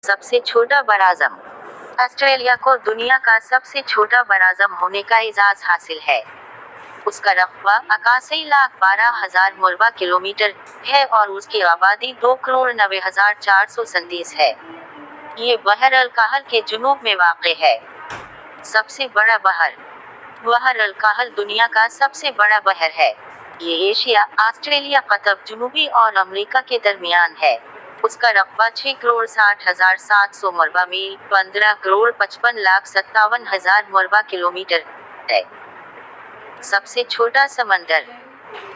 सबसे छोटा बराज़म। ऑस्ट्रेलिया को दुनिया का सबसे छोटा बराज़म होने का एजाज़ हासिल है। उसका रकबा 81,12,000 मुरबा किलोमीटर है और उसकी आबादी 2,90,437 है। ये बहर अल काहल के जुनूब में वाक़ है। सबसे बड़ा बहर। बहर अल काहल दुनिया का सबसे बड़ा बहर है। ये एशिया, ऑस्ट्रेलिया, क़तब जनूबी और अमेरिका के दरमियान है। उसका रकबा 6,60,700 मुरबा मील 15,55,57,000 मुरबा किलोमीटर है। सबसे छोटा समंदर।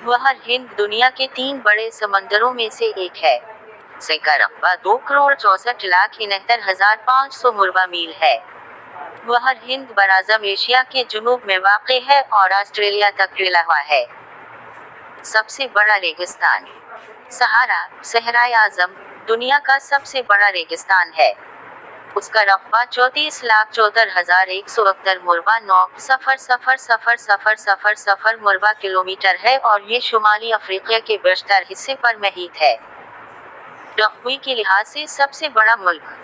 बहर हिंद दुनिया के 3 बड़े समंदरों में से एक है। इसका रकबा 2,64,69,500 मुरबा मील है। बहर हिंद बराज़म एशिया के जुनूब में वाक़ है और ऑस्ट्रेलिया तक फैला हुआ है। सबसे बड़ा रेगिस्तान। सहारा, सहराए आज़म, दुनिया का सबसे बड़ा रेगिस्तान है। उसका रकबा 34,74,171 मुरबा 9,000,000 मुरबा किलोमीटर है और ये शुमाली अफ्रीका के बेशतर हिस्से पर महीत है। रकबे के लिहाज से सबसे बड़ा मुल्क।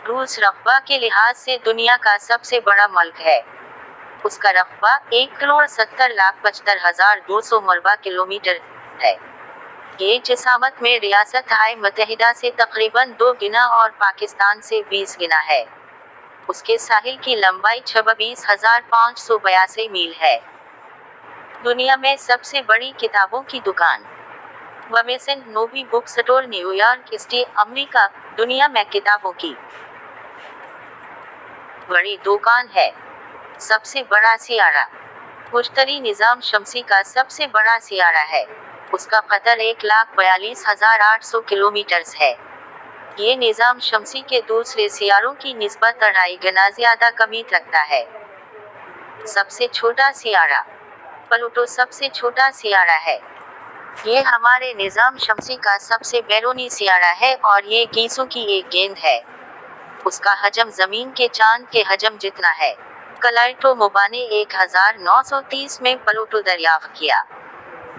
रूस रकबा के लिहाज से दुनिया का सबसे बड़ा मुल्क है। उसका रकबा 1,70,75,200 मुरबा किलोमीटर है। ये जिसामत में रियासत हाय मुत्तहिदा से तकरीबन 2 गुना और पाकिस्तान से 20 गुना है। उसके साहिल की लंबाई 26,582 मील है। दुनिया में सबसे बड़ी किताबों की दुकान। वमेसन नोबी book store, New York city, America. दुनिया में किताबों की बड़ी दुकान है। सबसे बड़ा सियारा। मुश्तरी निज़ाम शमसी का सबसे बड़ा सियारा है। उसका क़तर 1,42,800 किलोमीटर है। ये निज़ाम शमसी के दूसरे सियारों की निस्बत 2.5 गुना ज़्यादा कमी रखता है। सबसे छोटा सियारा। प्लूटो सबसे छोटा सियारा है। ये हमारे निज़ाम शमसी का सबसे बैरूनी सियारा है और ये गीसों की एक गेंद है। उसका हजम ज़मीन के चांद के हजम जितना है। क्लाइटो मोबा ने 1930 में प्लूटो दरियाफ्त किया।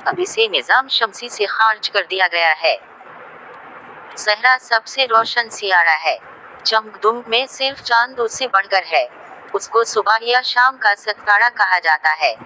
अब इसे निज़ाम शमसी से खारिज कर दिया गया है। सहरा सबसे रोशन सियारा है। चमकदम में सिर्फ चांद उससे बढ़कर है। उसको सुबह या शाम का सितारा कहा जाता है।